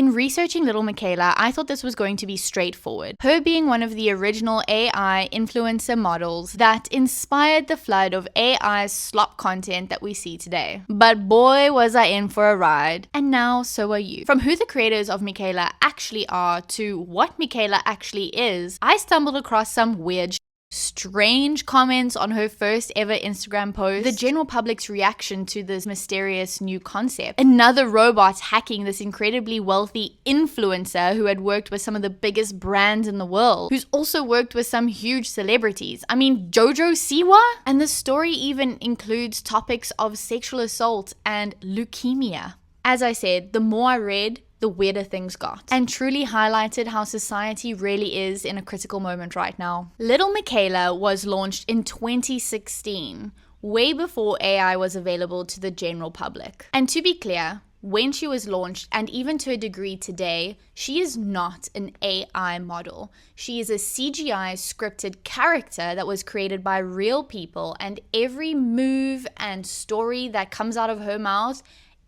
In researching Lil Miquela, I thought this was going to be straightforward. Her being one of the original AI influencer models that inspired the flood of AI slop content that we see today. But boy, was I in for a ride. And now so are you. From who the creators of Miquela actually are to what Miquela actually is, I stumbled across some weird strange comments on her first ever Instagram post, the general public's reaction to this mysterious new concept, another robot hacking this incredibly wealthy influencer who had worked with some of the biggest brands in the world, who's also worked with some huge celebrities. I mean, Jojo Siwa? And the story even includes topics of sexual assault and leukemia. As I said, the more I read, the weirder things got, and truly highlighted how society really is in a critical moment right now. Lil Miquela was launched in 2016, way before AI was available to the general public. And to be clear, when she was launched, and even to a degree today, she is not an AI model. She is a CGI scripted character that was created by real people, and every move and story that comes out of her mouth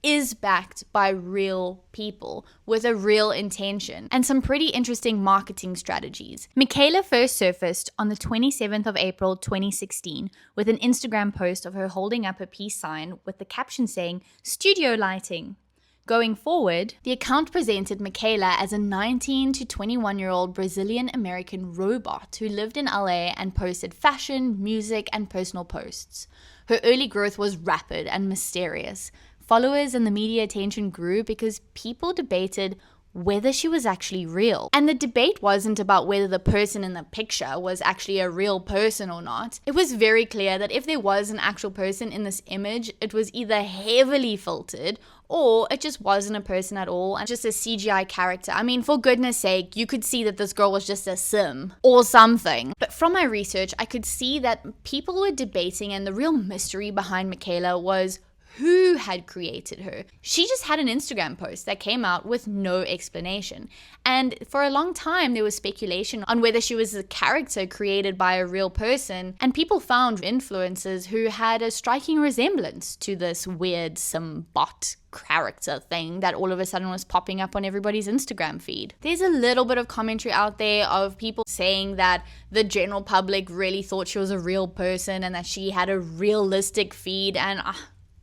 is backed by real people with a real intention and some pretty interesting marketing strategies. Miquela first surfaced on the 27th of April 2016 with an Instagram post of her holding up a peace sign with the caption saying, "Studio lighting." Going forward, the account presented Miquela as a 19 to 21-year-old Brazilian-American robot who lived in LA and posted fashion, music, and personal posts. Her early growth was rapid and mysterious. Followers and the media attention grew because people debated whether she was actually real. And the debate wasn't about whether the person in the picture was actually a real person or not. It was very clear that if there was an actual person in this image, it was either heavily filtered or it just wasn't a person at all and just a CGI character. I mean, for goodness sake, you could see that this girl was just a sim or something. But from my research, I could see that people were debating, and the real mystery behind Miquela was who had created her. She just had an Instagram post that came out with no explanation. And for a long time, there was speculation on whether she was a character created by a real person, and people found influencers who had a striking resemblance to this weird sim bot character thing that all of a sudden was popping up on everybody's Instagram feed. There's a little bit of commentary out there of people saying that the general public really thought she was a real person and that she had a realistic feed, and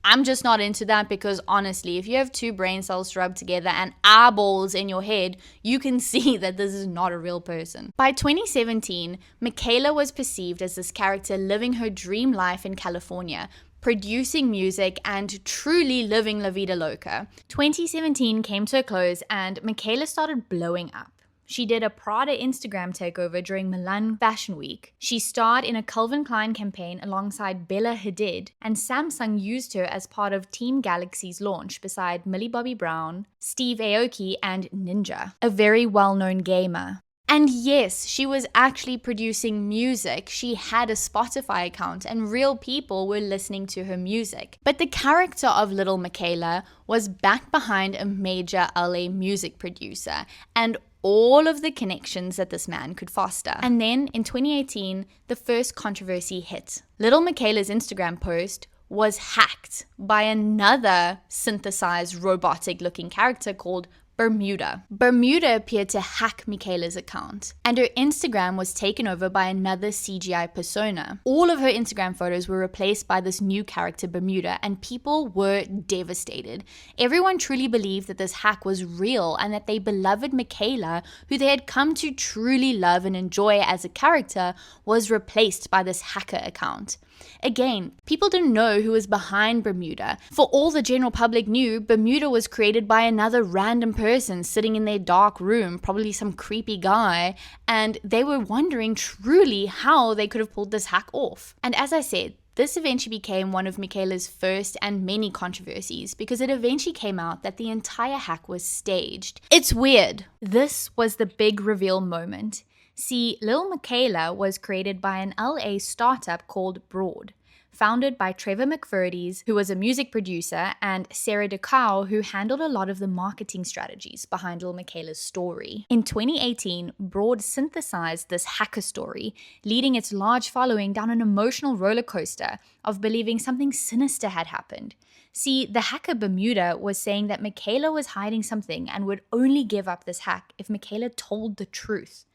I'm just not into that, because honestly, if you have two brain cells rubbed together and eyeballs in your head, you can see that this is not a real person. By 2017, Miquela was perceived as this character living her dream life in California, producing music and truly living La Vida Loca. 2017 came to a close and Miquela started blowing up. She did a Prada Instagram takeover during Milan Fashion Week. She starred in a Calvin Klein campaign alongside Bella Hadid, and Samsung used her as part of Team Galaxy's launch beside Millie Bobby Brown, Steve Aoki, and Ninja, a very well-known gamer. And yes, she was actually producing music. She had a Spotify account and real people were listening to her music. But the character of Lil Miquela was back behind a major LA music producer and all of the connections that this man could foster. And then in 2018, the first controversy hit. Lil Miquela's Instagram post was hacked by another synthesized robotic looking character called Bermuda. Bermuda appeared to hack Miquela's account, and her Instagram was taken over by another CGI persona. All of her Instagram photos were replaced by this new character, Bermuda, and people were devastated. Everyone truly believed that this hack was real and that they beloved Miquela, who they had come to truly love and enjoy as a character, was replaced by this hacker account. Again, people didn't know who was behind Bermuda. For all the general public knew, Bermuda was created by another random person sitting in their dark room, probably some creepy guy, and they were wondering truly how they could have pulled this hack off. And as I said, this eventually became one of Miquela's first and many controversies because it eventually came out that the entire hack was staged. It's weird. This was the big reveal moment. See, Lil Miquela was created by an LA startup called Broad, founded by Trevor McFurdy's, who was a music producer, and Sarah DeCao, who handled a lot of the marketing strategies behind Lil Miquela's story. In 2018, Broad synthesized this hacker story, leading its large following down an emotional roller coaster of believing something sinister had happened. See, the hacker Bermuda was saying that Miquela was hiding something and would only give up this hack if Miquela told the truth.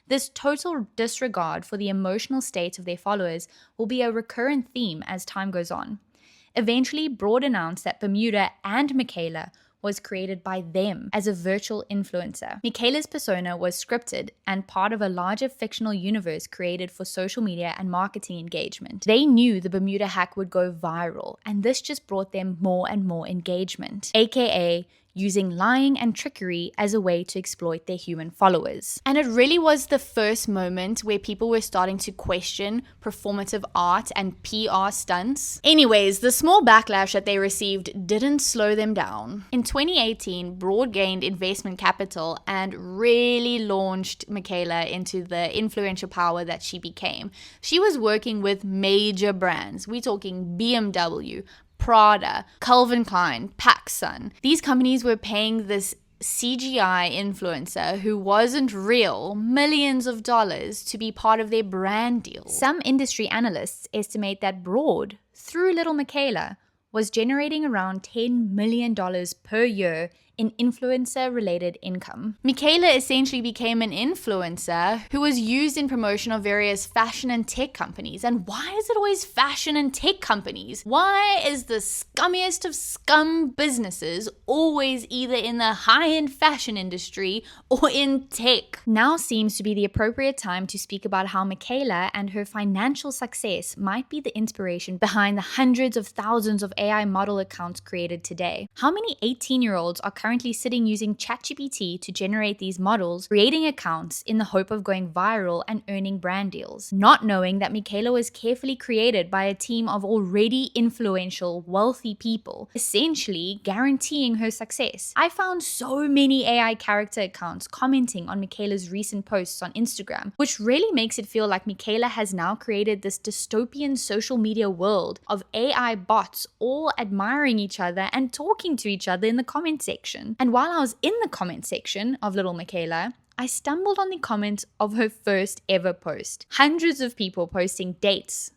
This total disregard for the emotional state of their followers will be a recurrent theme as time goes on. Eventually, Broad announced that Bermuda and Miquela was created by them as a virtual influencer. Miquela's persona was scripted and part of a larger fictional universe created for social media and marketing engagement. They knew the Bermuda hack would go viral, and this just brought them more and more engagement, aka using lying and trickery as a way to exploit their human followers. And it really was the first moment where people were starting to question performative art and PR stunts. Anyways, the small backlash that they received didn't slow them down. In 2018, Broad gained investment capital and really launched Miquela into the influential power that she became. She was working with major brands. We're talking BMW, Prada, Calvin Klein, PacSun. These companies were paying this CGI influencer who wasn't real millions of dollars to be part of their brand deals. Some industry analysts estimate that Broad, through Lil Miquela, was generating around $10 million per year in influencer-related income. Miquela essentially became an influencer who was used in promotion of various fashion and tech companies. And why is it always fashion and tech companies? Why is the scummiest of scum businesses always either in the high-end fashion industry or in tech? Now seems to be the appropriate time to speak about how Miquela and her financial success might be the inspiration behind the hundreds of thousands of AI model accounts created today. How many 18-year-olds are currently sitting using ChatGPT to generate these models, creating accounts in the hope of going viral and earning brand deals, not knowing that Miquela was carefully created by a team of already influential, wealthy people, essentially guaranteeing her success? I found so many AI character accounts commenting on Miquela's recent posts on Instagram, which really makes it feel like Miquela has now created this dystopian social media world of AI bots all admiring each other and talking to each other in the comment section. And while I was in the comment section of Lil Miquela, I stumbled on the comments of her first ever post. Hundreds of people posting dates.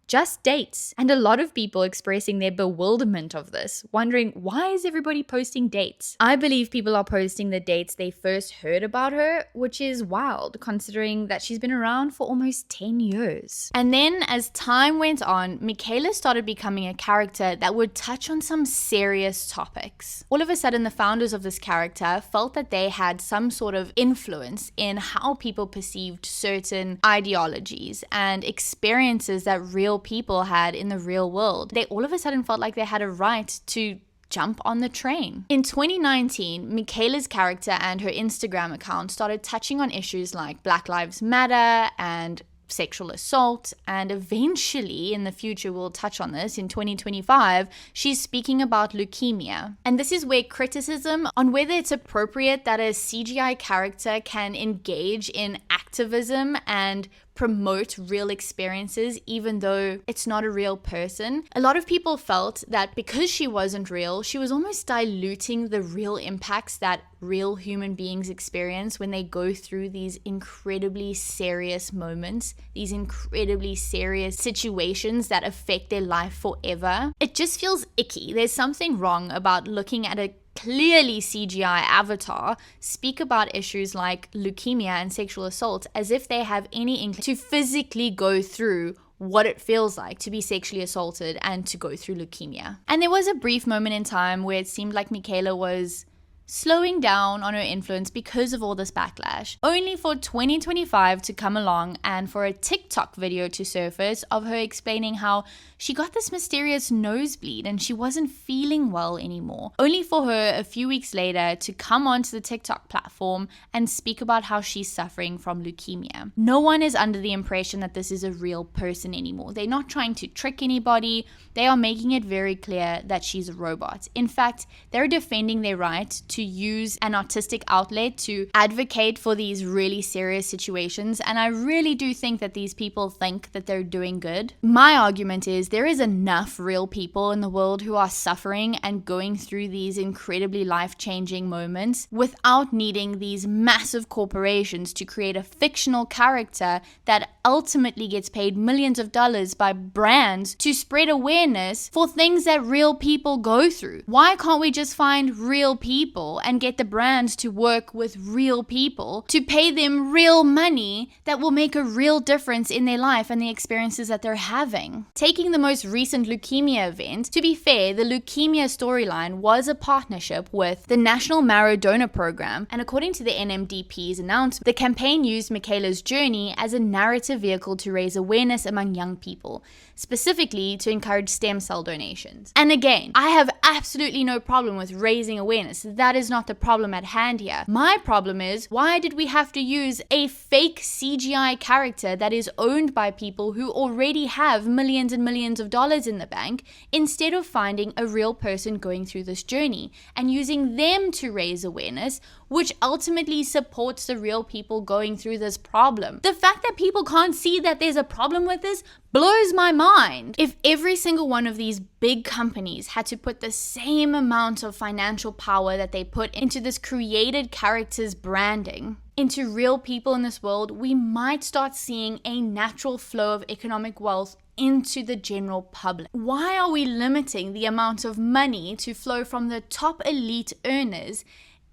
Just dates. And a lot of people expressing their bewilderment of this, wondering why is everybody posting dates? I believe people are posting the dates they first heard about her, which is wild considering that she's been around for almost 10 years. And then as time went on, Miquela started becoming a character that would touch on some serious topics. All of a sudden, the founders of this character felt that they had some sort of influence in how people perceived certain ideologies and experiences that real people had in the real world. They all of a sudden felt like they had a right to jump on the train. In 2019, Miquela's character and her Instagram account started touching on issues like Black Lives Matter and sexual assault, and eventually in the future we'll touch on this in 2025, she's speaking about leukemia. And this is where criticism on whether it's appropriate that a CGI character can engage in activism and promote real experiences even though it's not a real person. A lot of people felt that because she wasn't real, she was almost diluting the real impacts that real human beings experience when they go through these incredibly serious moments, these incredibly serious situations that affect their life forever. It just feels icky. There's something wrong about looking at a clearly CGI avatar speak about issues like leukemia and sexual assault as if they have any inkling to physically go through what it feels like to be sexually assaulted and to go through leukemia. And there was a brief moment in time where it seemed like Miquela was slowing down on her influence because of all this backlash, only for 2025 to come along and for a TikTok video to surface of her explaining how she got this mysterious nosebleed and she wasn't feeling well anymore, only for her a few weeks later to come onto the TikTok platform and speak about how she's suffering from leukemia. No one is under the impression that this is a real person anymore. They're not trying to trick anybody. They are making it very clear that she's a robot. In fact, they're defending their right to to use an artistic outlet to advocate for these really serious situations, and I really do think that these people think that they're doing good. My argument is there is enough real people in the world who are suffering and going through these incredibly life-changing moments without needing these massive corporations to create a fictional character that ultimately gets paid millions of dollars by brands to spread awareness for things that real people go through. Why can't we just find real people and get the brands to work with real people to pay them real money that will make a real difference in their life and the experiences that they're having? Taking the most recent leukemia event, to be fair, the leukemia storyline was a partnership with the National Marrow Donor Program, and according to the NMDP's announcement, the campaign used Miquela's journey as a narrative vehicle to raise awareness among young people, specifically to encourage stem cell donations. And again, I have absolutely no problem with raising awareness. That is not the problem at hand here. My problem is, why did we have to use a fake CGI character that is owned by people who already have millions and millions of dollars in the bank, instead of finding a real person going through this journey and using them to raise awareness, which ultimately supports the real people going through this problem? The fact that people can't see that there's a problem with this blows my mind. If every single one of these big companies had to put the same amount of financial power that they put into this created character's branding into real people in this world, we might start seeing a natural flow of economic wealth into the general public. Why are we limiting the amount of money to flow from the top elite earners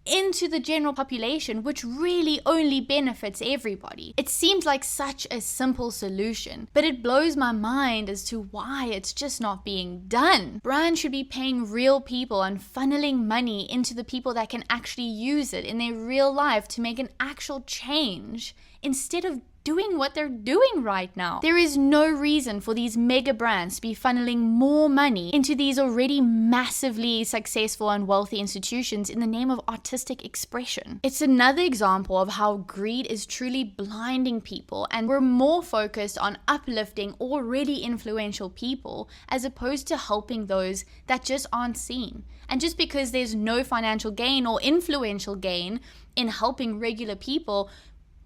into the general population, which really only benefits everybody? It seems like such a simple solution, but it blows my mind as to why it's just not being done. Brands should be paying real people and funneling money into the people that can actually use it in their real life to make an actual change, instead of doing what they're doing right now. There is no reason for these mega brands to be funneling more money into these already massively successful and wealthy institutions in the name of artistic expression. It's another example of how greed is truly blinding people, and we're more focused on uplifting already influential people as opposed to helping those that just aren't seen. And just because there's no financial gain or influential gain in helping regular people,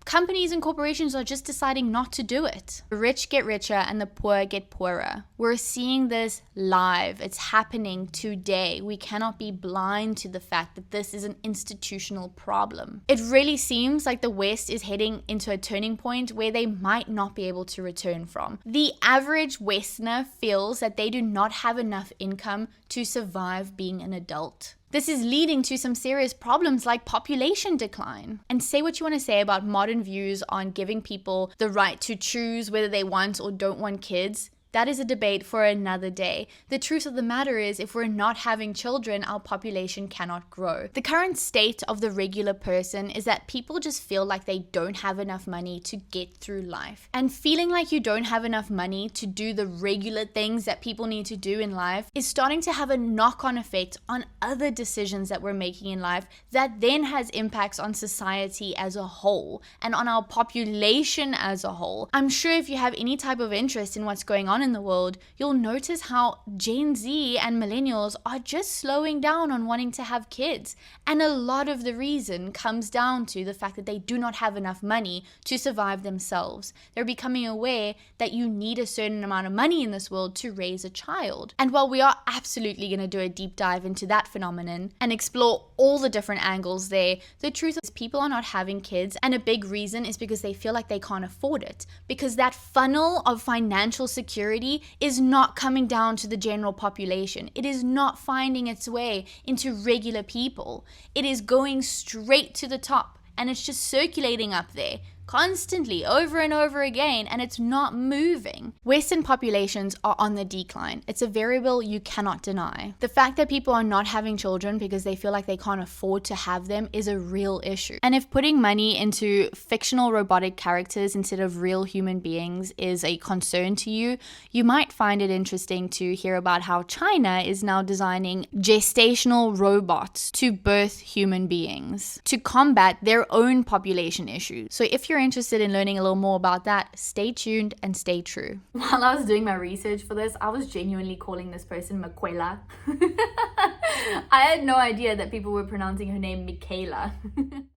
companies and corporations are just deciding not to do it. The rich get richer and the poor get poorer. We're seeing this live. It's happening today. We cannot be blind to the fact that this is an institutional problem. It really seems like the West is heading into a turning point where they might not be able to return from. The average Westerner feels that they do not have enough income to survive being an adult. This is leading to some serious problems like population decline. And say what you want to say about modern views on giving people the right to choose whether they want or don't want kids. That is a debate for another day. The truth of the matter is, if we're not having children, our population cannot grow. The current state of the regular person is that people just feel like they don't have enough money to get through life. And feeling like you don't have enough money to do the regular things that people need to do in life is starting to have a knock-on effect on other decisions that we're making in life that then has impacts on society as a whole and on our population as a whole. I'm sure if you have any type of interest in what's going on in the world, you'll notice how Gen Z and millennials are just slowing down on wanting to have kids. And a lot of the reason comes down to the fact that they do not have enough money to survive themselves. They're becoming aware that you need a certain amount of money in this world to raise a child. And while we are absolutely going to do a deep dive into that phenomenon and explore all the different angles there, the truth is people are not having kids, and a big reason is because they feel like they can't afford it, because that funnel of financial security is not coming down to the general population. It is not finding its way into regular people. It is going straight to the top, and it's just circulating up there constantly over and over again, and it's not moving. Western populations are on the decline. It's a variable you cannot deny. The fact that people are not having children because they feel like they can't afford to have them is a real issue. And if putting money into fictional robotic characters instead of real human beings is a concern to you, you might find it interesting to hear about how China is now designing gestational robots to birth human beings to combat their own population issues. So if you're interested in learning a little more about that, stay tuned and stay true. While I was doing my research for this, I was genuinely calling this person Miquela. I had no idea that people were pronouncing her name Miquela.